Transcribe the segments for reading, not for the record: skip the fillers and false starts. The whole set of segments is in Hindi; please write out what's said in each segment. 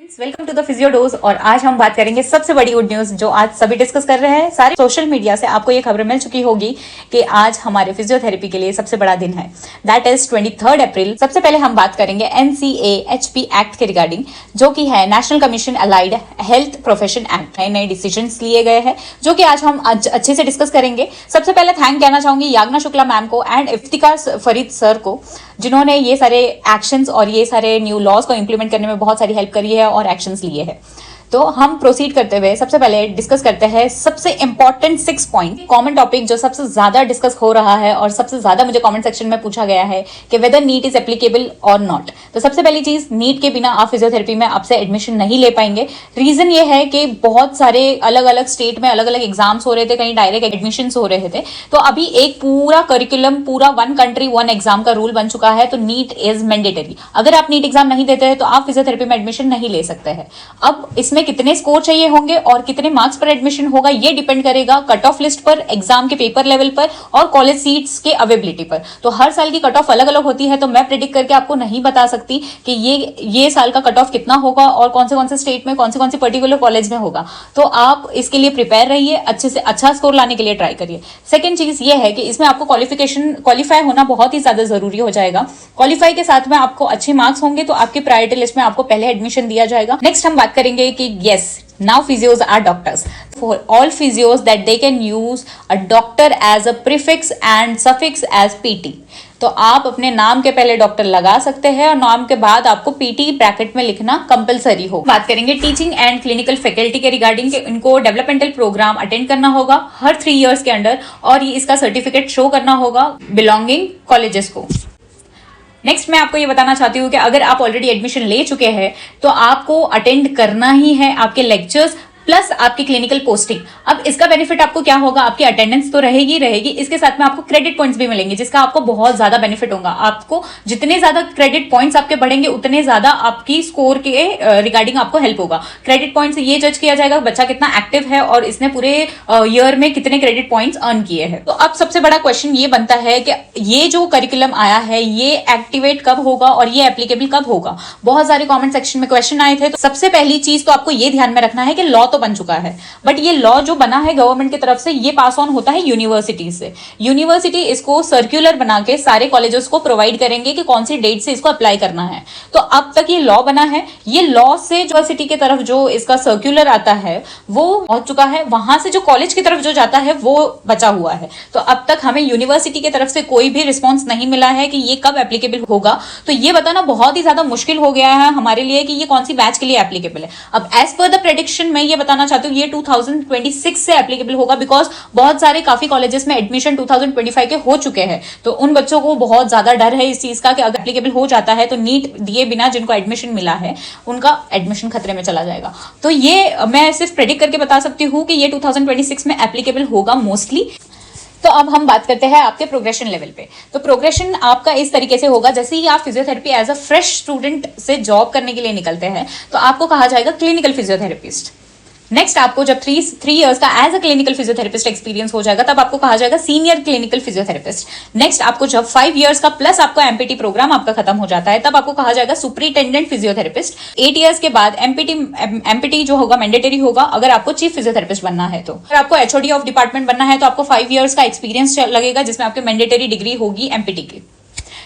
Welcome to the physio dose. और आज हम बात करेंगे सबसे बड़ी गुड न्यूज जो आज सभी डिस्कस कर रहे हैं। सारे सोशल मीडिया से आपको ये खबर मिल चुकी होगी कि आज हमारे फिजियोथेरेपी के लिए सबसे बड़ा दिन है, दैट इज 23 अप्रैल। सबसे पहले हम बात करेंगे NCAHP एक्ट के रिगार्डिंग, जो कि है national commission allied health profession act. नए नए डिसीजंस लिए गए हैं जो कि आज हम अच्छे से डिस्कस करेंगे। सबसे पहले थैंक कहना चाहूंगी याग्ना शुक्ला मैम को एंड इफ्तिकार फरीद सर को, जिन्होंने ये सारे एक्शंस और ये सारे न्यू लॉज को इंप्लीमेंट करने में बहुत सारी हेल्प करी है और एक्शंस लिए हैं। तो हम प्रोसीड करते हुए सबसे पहले डिस्कस करते हैं सबसे इंपॉर्टेंट 6 पॉइंट, कॉमन टॉपिक जो सबसे ज्यादा डिस्कस हो रहा है और सबसे ज्यादा मुझे कमेंट सेक्शन में पूछा गया है कि वेदर नीट इज एप्लीकेबल और नॉट। तो सबसे पहली चीज, नीट के बिना आप फिजियोथेरेपी में आपसे एडमिशन नहीं ले पाएंगे। रीजन ये है कि बहुत सारे अलग अलग स्टेट में अलग अलग एग्जाम्स हो रहे थे, कहीं डायरेक्ट एडमिशन हो रहे थे। तो अभी एक पूरा करिकुलम, पूरा 1 कंट्री 1 एग्जाम का रूल बन चुका है। तो नीट इज मैंडेटरी। अगर आप नीट एग्जाम नहीं देते हैं तो आप फिजियोथेरेपी में एडमिशन नहीं ले सकते हैं। अब इसमें कितने स्कोर चाहिए होंगे और कितने मार्क्स पर एडमिशन होगा ये डिपेंड करेगा कट ऑफ लिस्ट पर, एग्जाम के पेपर लेवल पर और कॉलेज सीट्स के अवेलेबिलिटी पर। तो हर साल की कट ऑफ अलग अलग होती है, तो मैं प्रेडिक्ट करके आपको नहीं बता सकती कि ये साल का कट ऑफ कितना होगा और कौन से स्टेट में कौन सी पर्टिकुलर कॉलेज में होगा। तो आप इसके लिए प्रिपेयर रहिए, अच्छे से अच्छा स्कोर लाने के लिए ट्राई करिए। सेकेंड चीज ये है कि इसमें आपको क्वालिफाई होना बहुत ही ज्यादा जरूरी हो जाएगा। क्वालिफाई के साथ में आपको अच्छे मार्क्स होंगे तो आपकी प्रायोरिटी लिस्ट में आपको पहले एडमिशन दिया जाएगा। नेक्स्ट हम बात करेंगे कि yes, now physios are doctors. For all physios that they can use a doctor as a prefix and suffix as PT. तो आप अपने नाम के पहले डॉक्टर लगा सकते हैं और नाम के बाद आपको PT ब्रैकेट में लिखना कंपलसरी हो। बात करेंगे टीचिंग एंड क्लिनिकल फैकल्टी के रिगार्डिंग, इनको डेवलपमेंटल प्रोग्राम अटेंड करना होगा हर 3 इयर्स के अंदर और ये इसका सर्टिफिकेट शो करना होगा बिलोंगिंग कॉलेजेस को। नेक्स्ट मैं आपको ये बताना चाहती हूँ कि अगर आप ऑलरेडी एडमिशन ले चुके हैं तो आपको अटेंड करना ही है आपके लेक्चर्स प्लस आपकी क्लिनिकल पोस्टिंग। अब इसका बेनिफिट आपको क्या होगा, आपकी अटेंडेंस तो रहेगी, इसके साथ में आपको क्रेडिट पॉइंट्स भी मिलेंगे, जिसका आपको बहुत ज्यादा बेनिफिट होगा। आपको जितने ज्यादा क्रेडिट पॉइंट्स आपके बढ़ेंगे उतने ज्यादा आपकी स्कोर के रिगार्डिंग आपको हेल्प होगा। क्रेडिट पॉइंट से ये जज किया जाएगा बच्चा कितना एक्टिव है और इसने पूरे ईयर में कितने क्रेडिट पॉइंट्स अर्न किए हैं। तो अब सबसे बड़ा क्वेश्चन ये बनता है कि ये जो करिकुलम आया है ये एक्टिवेट कब होगा और ये एप्लीकेबल कब होगा। बहुत सारे कॉमेंट सेक्शन में क्वेश्चन आए थे। तो सबसे पहली चीज तो आपको ये ध्यान में रखना है कि लॉ तो बन चुका है, बट ये लॉ जो बना है गवर्नमेंट की तरफ से ये पास ऑन होता है यूनिवर्सिटी से। यूनिवर्सिटी इसको सर्कुलर बना के सारे कॉलेजेस को प्रोवाइड करेंगे कि कौन सी डेट से इसको अप्लाई करना है। तो अब तक ये लॉ बना है, ये लॉ से यूनिवर्सिटी की तरफ जो इसका सर्कुलर आता है वो पहुंच चुका है, वहां से जो कॉलेज की तरफ जो जाता है वो बचा हुआ है। तो अब तक हमें यूनिवर्सिटी की तरफ से कोई भी रिस्पॉन्स नहीं मिला है कि ये कब एप्लीकेबल होगा। तो ये बताना बहुत ही ज्यादा मुश्किल हो गया है हमारे लिए कि ये कौन सी बैच के लिए एप्लीकेबल है। अब एज पर द प्रेडिक्शन मैं ये बताना चाहती हूँ ये 2026 से एप्लीकेबल होगा, बिकॉज बहुत सारे काफी कॉलेजेस में एडमिशन 2025 के हो चुके हैं। तो उन बच्चों को बहुत ज्यादा डर है इस चीज का कि अगर एप्लीकेबल हो जाता है तो नीट दिए बिना जिनको एडमिशन मिला है उनका एडमिशन खतरे में चला जाएगा। तो ये मैं सिर्फ प्रेडिक्ट करके बता सकती हूँ कि ये 2026 में एप्लीकेबल होगा मोस्टली। तो अब हम बात करते हैं आपके प्रोग्रेशन लेवल पे। तो प्रोग्रेशन आपका इस तरीके से होगा, जैसे ही आप physiotherapy as a fresh student से जॉब करने के लिए निकलते हैं तो आपको कहा जाएगा क्लिनिकल फिजियोथेरेपिस्ट। नेक्स्ट आपको जब 3 इयर्स का as a clinical physiotherapist experience हो जाएगा तब आपको कहा जाएगा सीनियर क्लिनिकल फिजियोथेरेपिस्ट। नेक्स्ट आपको जब 5 इयर्स का प्लस आपको एमपीटी प्रोग्राम आपका खत्म हो जाता है तब आपको कहा जाएगा सुपरिटेंडेंट फिजियोथेरेपिस्ट। 8 इयर्स के बाद एमपीटी जो होगा मैंडेटरी होगा अगर आपको चीफ फिजियोथेरेपिस्ट बनना है। तो अगर आपको एचओडी ऑफ डिपार्टमेंट बनना है तो आपको 5 इयर्स का एक्सपीरियंस लगेगा जिसमें आपकी मैंडेटरी डिग्री होगी एमपीटी की।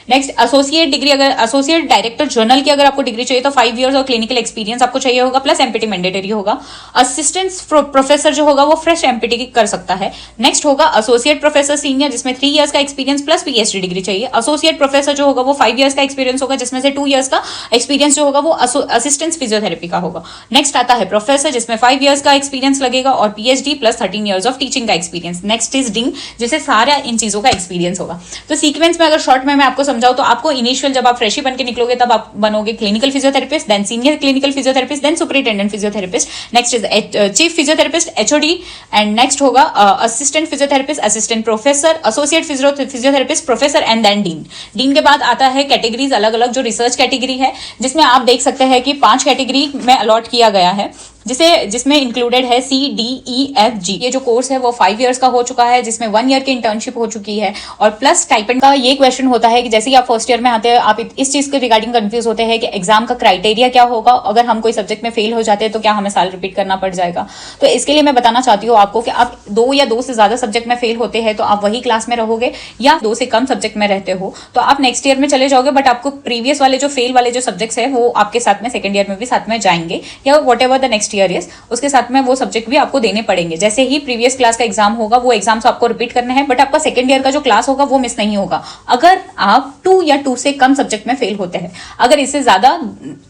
नेक्स्ट एसोसिएट डिग्री, अगर एसोसिएट डायरेक्टर जर्नल की अगर आपको डिग्री चाहिए तो 5 इयर्स और क्लिनिकल एक्सपीरियंस आपको चाहिए होगा प्लस एमपीटी मैंडेटरी होगा। असिस्टेंट प्रोफेसर जो होगा वो फ्रेश एमपीटी कर सकता है। नेक्स्ट होगा एसोसिएट प्रोफेसर सीनियर जिसमें 3 इयर्स का एक्सपीरियंस प्लस पीएचडी डिग्री चाहिए। एसोसिएट प्रोफेसर जो होगा वो 5 इयर्स का एक्सपीरियंस होगा जिसमें से 2 इयर्स का एक्सपीरियंस जो होगा वो असिस्टेंट फिजियोथेरेपी का होगा। नेक्स्ट आता है प्रोफेसर जिसमें 5 इयर्स का एक्सपीरियंस लगेगा और PhD plus 13 years of teaching का एक्सपीरियंस। नेक्स्ट इज डीन जिसे सारा इन चीजों का एक्सपीरियंस होगा। तो सीक्वेंस में अगर शॉर्ट में मैं आपको समझाऊं तो आपको जब आप फ्रेशी बन के निकलोगे तब आप बनोगे clinical physiotherapist, then senior clinical physiotherapist, then superintendent physiotherapist. Next is chief physiotherapist HOD and next होगा assistant physiotherapist, assistant professor, associate physiotherapist, professor and then dean. Dean के बाद आता है कैटेगरीज अलग अलग जो रिसर्च कैटेगरी है जिसमें आप देख सकते हैं कि 5 कैटेगरी में अलॉट किया गया है। जिसमें इंक्लूडेड है CDEFG। ये जो कोर्स है वो 5 इयर्स का हो चुका है, जिसमें 1 ईयर की इंटर्नशिप हो चुकी है। और प्लस स्टाइपेंड का ये क्वेश्चन होता है कि जैसे ही आप फर्स्ट ईयर में आते हैं, आप इस चीज के रिगार्डिंग कंफ्यूज होते हैं कि एग्जाम का क्राइटेरिया क्या होगा, अगर हम कोई सब्जेक्ट में फेल हो जाते हैं तो क्या हमें साल रिपीट करना पड़ जाएगा। तो इसके लिए मैं बताना चाहती हूँ आपको कि आप 2 या 2 से ज्यादा सब्जेक्ट में फेल होते हैं तो आप वही क्लास में रहोगे, या 2 से कम सब्जेक्ट में रहते हो तो आप नेक्स्ट ईयर में चले जाओगे, बट आपको प्रीवियस वाले जो फेल वाले जो सब्जेक्ट्स है वो आपके साथ में सेकंड ईयर में भी साथ में जाएंगे, या what ever the next year is, उसके साथ में वो सब्जेक्ट भी आपको देने पड़ेंगे। जैसे ही प्रीवियस क्लास का एग्जाम होगा वो एग्जाम्स आपको रिपीट करने हैं, बट आपका सेकंड ईयर का जो क्लास होगा वो मिस नहीं होगा अगर आप 2 या 2 से कम सब्जेक्ट में फेल होते हैं। अगर इससे ज्यादा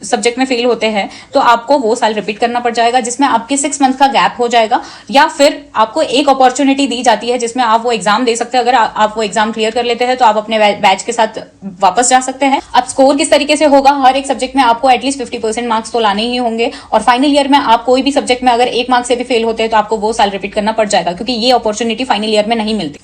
सब्जेक्ट में फेल होते हैं तो आपको वो साल रिपीट करना पड़ जाएगा, जिसमें आपके 6 मंथ का गैप हो जाएगा, या फिर आपको एक अपॉर्चुनिटी दी जाती है जिसमें आप वो एग्जाम दे सकते हैं। अगर आप वो एग्जाम क्लियर कर लेते हैं तो आप अपने बैच के साथ वापस जा सकते हैं। अब स्कोर किस तरीके से होगा, हर एक सब्जेक्ट में आपको एटलीस्ट 50% मार्क्स तो लाने ही होंगे, और फाइनल ईयर में आप कोई भी सब्जेक्ट में अगर 1 मार्क्स से भी फेल होते हैं तो आपको वो साल रिपीट करना पड़ जाएगा, क्योंकि ये अपॉर्चुनिटी फाइनल ईयर में नहीं मिलती।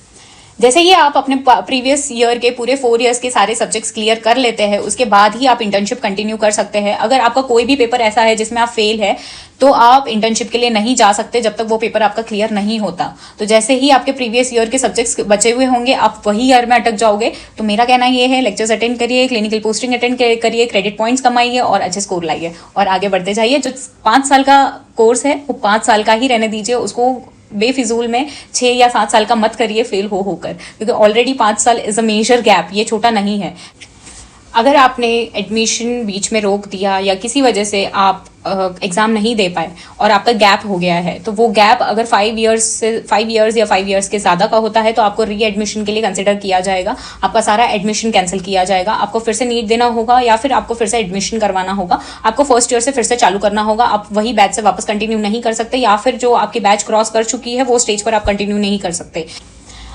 जैसे ही आप अपने प्रीवियस ईयर के पूरे 4 इयर्स के सारे सब्जेक्ट्स क्लियर कर लेते हैं, उसके बाद ही आप इंटर्नशिप कंटिन्यू कर सकते हैं। अगर आपका कोई भी पेपर ऐसा है जिसमें आप फेल है तो आप इंटर्नशिप के लिए नहीं जा सकते जब तक वो पेपर आपका क्लियर नहीं होता। तो जैसे ही आपके प्रीवियस ईयर के सब्जेक्ट्स बचे हुए होंगे, आप वही ईयर में अटक जाओगे। तो मेरा कहना ये है, लेक्चर्स अटेंड करिए, क्लिनिकल पोस्टिंग अटेंड करिए, क्रेडिट पॉइंट्स कमाइए और अच्छे स्कोर लाइए और आगे बढ़ते जाइए। जो 5 साल का कोर्स है वो 5 साल का ही रहने दीजिए, उसको बेफिजूल में 6 या 7 साल का मत करिए फेल हो होकर, क्योंकि ऑलरेडी 5 साल इज अ मेजर गैप, ये छोटा नहीं है। अगर आपने एडमिशन बीच में रोक दिया या किसी वजह से आप एग्जाम नहीं दे पाए और आपका गैप हो गया है, तो वो गैप अगर 5 इयर्स या 5 इयर्स के ज़्यादा का होता है तो आपको री एडमिशन के लिए कंसिडर किया जाएगा। आपका सारा एडमिशन कैंसिल किया जाएगा, आपको फिर से नीट देना होगा या फिर आपको फिर से एडमिशन करवाना होगा, आपको फर्स्ट ईयर से फिर से चालू करना होगा। आप वही बैच से वापस कंटिन्यू नहीं कर सकते, या फिर जो आपकी बैच क्रॉस कर चुकी है वो स्टेज पर आप कंटिन्यू नहीं कर सकते।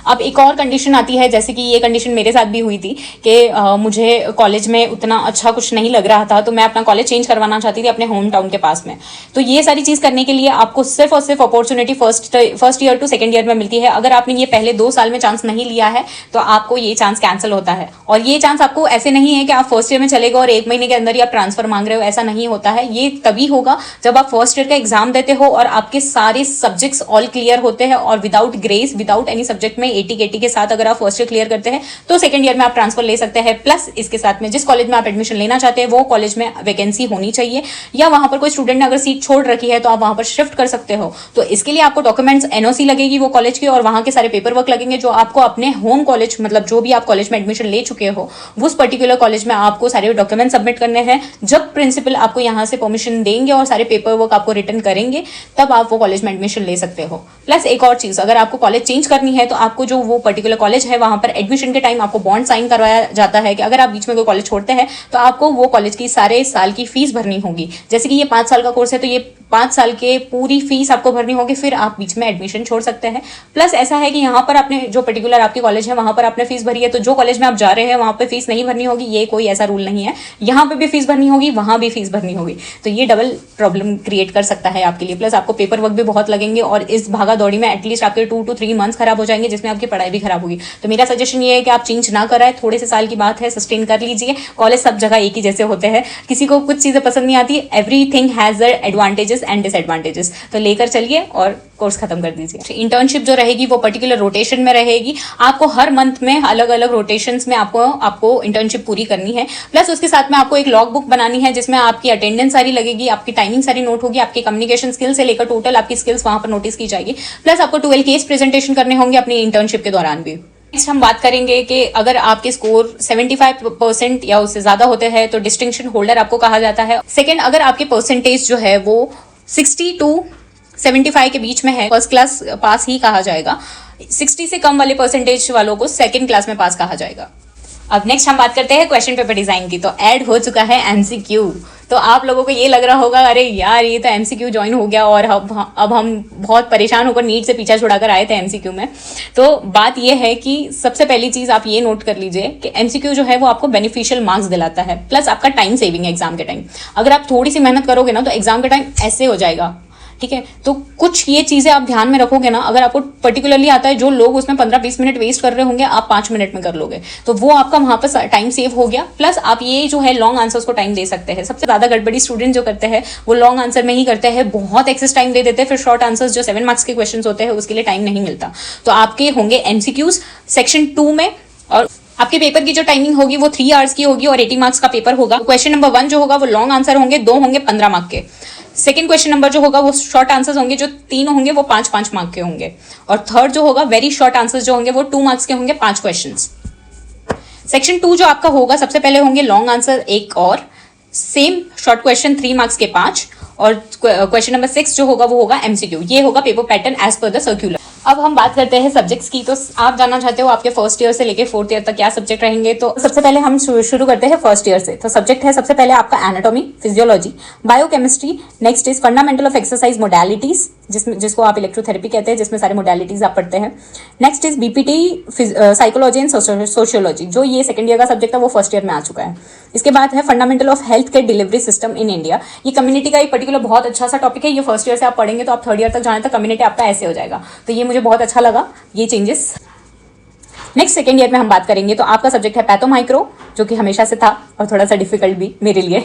अब एक और कंडीशन आती है, जैसे कि ये कंडीशन मेरे साथ भी हुई थी कि मुझे कॉलेज में उतना अच्छा कुछ नहीं लग रहा था, तो मैं अपना कॉलेज चेंज करवाना चाहती थी अपने होम टाउन के पास में। तो ये सारी चीज़ करने के लिए आपको सिर्फ और सिर्फ opportunity first year to second year में मिलती है। अगर आपने ये पहले 2 साल में चांस नहीं लिया है तो आपको ये चांस कैंसिल होता है। और ये चांस आपको ऐसे नहीं है कि आप फर्स्ट ईयर में चले गए और 1 महीने के अंदर ही आप ट्रांसफर मांग रहे हो, ऐसा नहीं होता है। ये तभी होगा जब आप फर्स्ट ईयर का एग्जाम देते हो और आपके सारे सब्जेक्ट्स ऑल क्लियर होते हैं और without grace, without any subject में 80 के साथ अगर आप फर्स्ट ईयर क्लियर करते हैं तो सेकंड ईयर में आप ट्रांसफर ले सकते हैं। प्लस इसके साथ में जिस कॉलेज में आप एडमिशन लेना चाहते हैं वो कॉलेज में वैकेंसी होनी चाहिए, या वहां पर कोई स्टूडेंट ने अगर सीट छोड़ रखी है तो आप वहां पर शिफ्ट कर सकते हो। तो इसके लिए आपको डॉक्यूमेंट्स एनओसी लगेगी वो कॉलेज की, और वहां के सारे पेपर वर्क लगेंगे जो आपको अपने होम कॉलेज, मतलब जो भी आप कॉलेज में एडमिशन ले चुके हो उस पर्टिकुलर कॉलेज में आपको सारे डॉक्यूमेंट सबमिट करने हैं। जब प्रिंसिपल आपको यहां से परमिशन देंगे और सारे पेपर वर्क आपको रिटर्न करेंगे तब आप वो कॉलेज में एडमिशन ले सकते हो। प्लस एक और चीज, अगर आपको कॉलेज चेंज करनी है तो आपको जो वो पर्टिकुलर कॉलेज है वहां पर एडमिशन के टाइम आपको बॉन्ड साइन करवाया जाता है कि अगर आप बीच में कोई कॉलेज छोड़ते हैं तो आपको वो कॉलेज की सारे साल की फीस भरनी होगी। जैसे कि ये 5 साल का कोर्स है तो ये 5 साल के पूरी फीस आपको भरनी होगी, फिर आप बीच में एडमिशन छोड़ सकते हैं। प्लस ऐसा है कि यहाँ पर आपने जो पर्टिकुलर आपकी कॉलेज है वहां पर आपने फीस भरी है, तो जो कॉलेज में आप जा रहे हैं वहां पर फीस नहीं भरनी होगी, ये कोई ऐसा रूल नहीं है। यहाँ पे भी फीस भरनी होगी, वहां भी फीस भरनी होगी, तो ये डबल प्रॉब्लम क्रिएट कर सकता है आपके लिए। प्लस आपको पेपर वर्क भी बहुत लगेंगे और इस भागा दौड़ी में एटलीस्ट आपके 2 to 3 मंथ्स खराब हो जाएंगे, जिसमें आपकी पढ़ाई भी खराब होगी। तो मेरा सजेशन ये है कि आप चेंज ना कराए, थोड़े से साल की बात है, सस्टेन कर लीजिए। कॉलेज सब जगह एक ही जैसे होते हैं, किसी को कुछ चीजें पसंद नहीं आती, everything has their advantages and disadvantages, तो लेकर चलिए और कोर्स खत्म कर दीजिए। इंटर्नशिप जो रहेगी वो पर्टिकुलर रोटेशन में रहेगी, आपको हर मंथ में अलग अलग रोटेशंस में आपको इंटर्नशिप पूरी करनी है। प्लस उसके साथ में आपको एक लॉग बुक बनानी है जिसमें आपकी अटेंडेंस सारी लगेगी, आपकी टाइमिंग सारी नोट होगी, आपकी कम्युनिकेशन स्किल से लेकर टोटल आपकी स्किल्स वहां पर नोटिस की जाएगी। प्लस आपको 12 केस प्रेजेंटेशन करने होंगे अपनी इंटर्नशिप के दौरान भी। नेक्स्ट हम बात करेंगे कि अगर आपके स्कोर 75% या उससे ज्यादा होते हैं तो डिस्टिंक्शन होल्डर आपको कहा जाता है। सेकेंड, अगर आपके परसेंटेज जो है वो 60 to 75 के बीच में है, फर्स्ट क्लास पास ही कहा जाएगा। 60 से कम वाले परसेंटेज वालों को सेकंड क्लास में पास कहा जाएगा। अब नेक्स्ट हम बात करते हैं क्वेश्चन पेपर डिजाइन की। तो ऐड हो चुका है एमसीक्यू। तो आप लोगों को ये लग रहा होगा अरे यार ये तो एमसीक्यू ज्वाइन हो गया और अब हम बहुत परेशान होकर नीट से पीछा छुड़ाकर आए थे एमसीक्यू में। तो बात ये है कि सबसे पहली चीज आप ये नोट कर लीजिए कि एमसीक्यू जो है वो आपको बेनिफिशियल मार्क्स दिलाता है, प्लस आपका टाइम सेविंग है एग्जाम के टाइम। अगर आप थोड़ी सी मेहनत करोगे ना तो एग्जाम के टाइम ऐसे हो जाएगा ठीक है। तो कुछ ये चीजें आप ध्यान में रखोगे ना, अगर आपको पर्टिकुलरली आता है, जो लोग उसमें 15-20 मिनट वेस्ट कर रहे होंगे, आप 5 मिनट में कर लोगे, तो वो आपका वहां पर टाइम सेव हो गया। प्लस आप ये जो है लॉन्ग आंसर्स को टाइम दे सकते हैं। सबसे ज्यादा गड़बड़ी स्टूडेंट जो करते हैं वो लॉन्ग आंसर में ही करते हैं, बहुत एक्सेस टाइम दे देते हैं, फिर शॉर्ट आंसर्स जो 7 मार्क्स के क्वेश्चन होते हैं उसके लिए टाइम नहीं मिलता। तो आपके होंगे एमसीक्यूज सेक्शन 2 में, और आपके पेपर की जो टाइमिंग होगी वो 3 आवर्स की होगी और 80 मार्क्स का पेपर होगा। क्वेश्चन नंबर 1 जो होगा वो लॉन्ग आंसर होंगे, 2 होंगे 15 मार्क के। सेकंड क्वेश्चन नंबर जो होगा वो शॉर्ट आंसर्स होंगे, जो 3 होंगे वो 5-5 मार्क के होंगे। और थर्ड जो होगा वेरी शॉर्ट आंसर्स जो होंगे वो 2 मार्क्स के होंगे, 5 क्वेश्चन। सेक्शन 2 जो आपका होगा, सबसे पहले होंगे लॉन्ग आंसर 1 और सेम शॉर्ट क्वेश्चन 3 मार्क्स के 5, और क्वेश्चन नंबर 6 जो होगा वो होगा एमसीक्यू। ये होगा paper pattern as per the circular. अब हम बात करते हैं सब्जेक्ट्स की। तो आप जानना चाहते हो आपके फर्स्ट ईयर से लेके 4th ईयर तक क्या सब्जेक्ट रहेंगे, तो सबसे पहले हम शुरू करते हैं फर्स्ट ईयर से। तो सब्जेक्ट है सबसे पहले आपका anatomy, physiology, biochemistry. Next is fundamental of exercise modalities, जिसको आप इलेक्ट्रोथेरेपी कहते हैं, जिसमें सारे मोडालिटीज आप पढ़ते हैं। Next is BPT psychology and sociology, जो ये सेकंड ईयर का सब्जेक्ट है वो फर्स्ट ईयर में आ चुका है। इसके बाद है fundamental of health care delivery system in India. ये कम्युनिटी का एक पर्टिकुलर बहुत अच्छा सा टॉपिक है, ये फर्स्ट ईयर से आप पढ़ेंगे तो आप 3rd ईयर तक जाने तक कम्युनिटी आपका ऐसे हो जाएगा। तो ये मुझे बहुत अच्छा लगा, ये चेंजेस। नेक्स्ट सेकेंड ईयर में हम बात करेंगे तो आपका सब्जेक्ट है पैथोमाइक्रो, जो कि हमेशा से था और थोड़ा सा डिफिकल्ट भी मेरे लिए।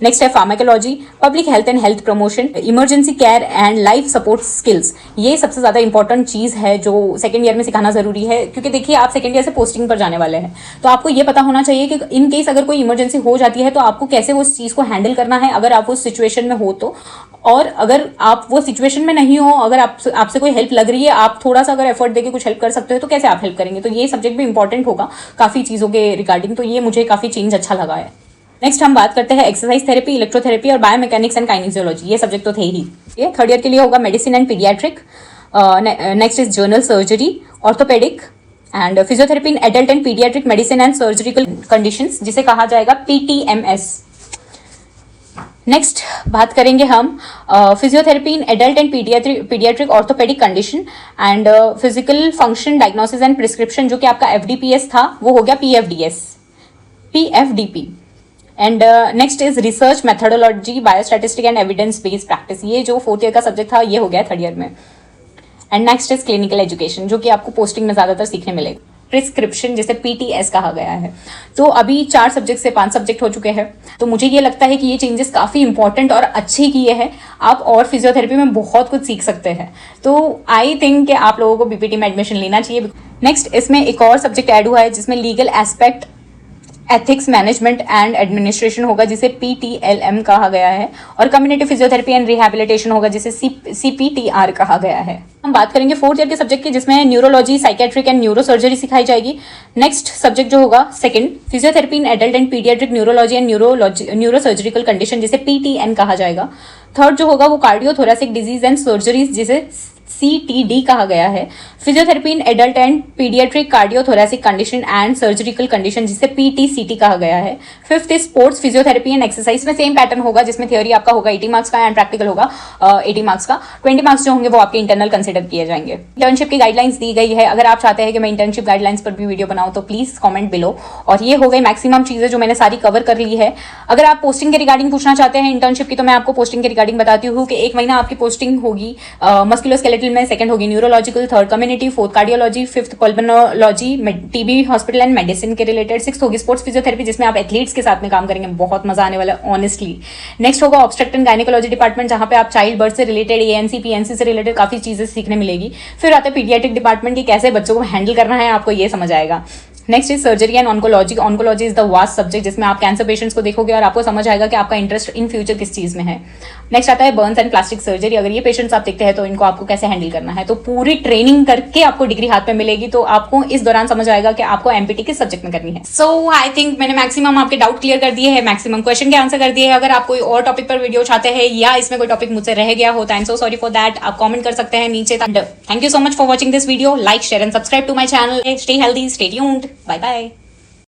नेक्स्ट है pharmacology, public health and health promotion, emergency care and life support skills. ये सबसे ज्यादा इंपॉर्टेंट चीज है जो सेकंड ईयर में सिखाना जरूरी है, क्योंकि देखिए आप सेकंड ईयर से पोस्टिंग पर जाने वाले हैं, तो आपको ये पता होना चाहिए कि इन केस अगर कोई इमरजेंसी हो जाती है तो आपको कैसे वो चीज को हैंडल करना है, अगर आप उस सिचुएशन में हो तो। और अगर आप वो सिचुएशन में नहीं हो, अगर आपसे कोई हेल्प लग रही है, आप थोड़ा सा अगर एफर्ट देके कुछ हेल्प कर सकते हो तो कैसे आप हेल्प करेंगे। तो ये सब्जेक्ट भी इंपॉर्टेंट होगा काफी चीजों के रिगार्डिंग, तो ये मुझे काफी चेंज अच्छा लगा है। नेक्स्ट हम बात करते हैं एक्सरसाइज थेरेपी, इलेक्ट्रोथेरेपी और बायोमैकेनिक्स एंड काइनेजियोलॉजी। ये सब्जेक्ट तो थे ही। ये 3rd ईयर के लिए होगा medicine and paediatric. Next is general surgery, orthopaedic and physiotherapy in adult and paediatric medicine and surgical conditions, जिसे कहा जाएगा PTMS। नेक्स्ट बात करेंगे हम physiotherapy in adult and paediatric orthopaedic condition and physical function diagnosis and prescription, जो कि आपका FDPS था वो हो गया PFDP। And next is research methodology, biostatistic and evidence based practice. ये जो 4th ईयर का सब्जेक्ट था ये हो गया 3rd ईयर में। And next is clinical education, जो कि आपको पोस्टिंग में ज्यादातर सीखने मिलेगा। प्रिस्क्रिप्शन, जिसे PTS कहा गया है। तो अभी 4 सब्जेक्ट से 5 सब्जेक्ट हो चुके हैं। तो मुझे ये लगता है कि ये चेंजेस काफी इंपॉर्टेंट और अच्छे किए हैं। आप और फिजियोथेरेपी में बहुत कुछ सीख सकते हैं। तो आई थिंक कि आप लोगों को BPT में एडमिशन लेना चाहिए। नेक्स्ट इसमें एक और सब्जेक्ट ऐड हुआ है जिसमें legal aspect, ethics management and administration होगा, जिसे PTLM कहा गया है। और कम्युनिटी फिजियोथेरेपी एंड रिहैबिलिटेशन होगा, जिसे CPTR कहा गया है। हम बात करेंगे 4th ईयर के सब्जेक्ट की, जिसमें neurology, psychiatric and neuro surgery सिखाई जाएगी। नेक्स्ट सब्जेक्ट जो होगा second, physiotherapy in adult and paediatric neurology and neuro surgical condition, जिसे PTN कहा जाएगा। थर्ड जो होगा वो cardio thoracic disease and surgeries, जिसे CTD कहा गया है। Physiotherapy in adult and paediatric cardio thoracic condition and surgical condition, जिसे PTCT कहा गया है। Fifth is sports physiotherapy and exercise, में सेम पैटर्न होगा, जिसमें थ्योरी आपका होगा 80 मार्क्स का एंड प्रैक्टिकल होगा 80 मार्क्स का। 20 मार्क्स जो होंगे वो आपके इंटरनल कंसिडर किए जाएंगे। इंटर्नशिप की गाइडलाइंस दी गई है। अगर आप चाहते हैं कि मैं इंटर्नशिप गाइडलाइंस पर भी वीडियो बनाऊं तो प्लीज कमेंट बिलो। और ये हो गई मैक्सिमम चीजें जो मैंने सारी कवर कर ली है। अगर आप पोस्टिंग के रिगार्डिंग पूछना चाहते हैं इंटर्नशिप की, तो मैं आपको पोस्टिंग के रिगार्डिंग बताती हूँ कि 1 महीना आपकी पोस्टिंग होगी मस्कुलोस्केलेटल में, सेकंड होगी neurological, third community, fourth cardiology, fifth pulmonology, TB hospital and medicine के रिलेटेड, सिक्स्थ होगी स्पोर्ट्स फिजियोथेरेपी, जिसमें आप एथलीट्स के साथ में काम करेंगे, बहुत मजा आने वाला है ऑनेस्टली। नेक्स्ट होगा ऑब्स्ट्रक्ट एंड गायनेकोलॉजी डिपार्टमेंट, जहां पे आप चाइल्ड बर्थ से रिलेटेड, ANC PNC से रिलेटेड काफी चीजें सीखने मिलेगी। फिर आता है पीडियाट्रिक डिपार्टमेंट की, कैसे बच्चों को हैंडल करना है, आपको ये समझ आएगा। Next is surgery and oncology. Oncology is the vast subject, जिसमें आप कैंसर पेशेंट्स को देखोगे और आपको समझ आएगा कि आपका इंटरेस्ट इन फ्यूचर किस चीज में है। नेक्स्ट आता है बर्न्स एंड प्लास्टिक सर्जरी। अगर ये पेशेंट्स आप देखते हैं तो इनको आपको कैसे हैंडल करना है, तो पूरी ट्रेनिंग करके आपको डिग्री हाथ में मिलेगी। तो आपको इस दौरान समझ आएगा कि आपको MPT किस सब्जेक्ट में करनी है। सो आई थिंक मैंने मैक्सिमम आपके डाउट क्लियर कर दिए हैं, मैक्सिमम क्वेश्चन के आंसर कर दिए हैं। अगर आप कोई और टॉपिक पर वीडियो चाहते हैं या इसमें कोई टॉपिक मुझसे रह गया हो, तो I am so sorry for that. आप कमेंट कर सकते हैं नीचे। Thank you so much for watching this video. Like, share and subscribe to my channel. Stay healthy, stay tuned, bye bye.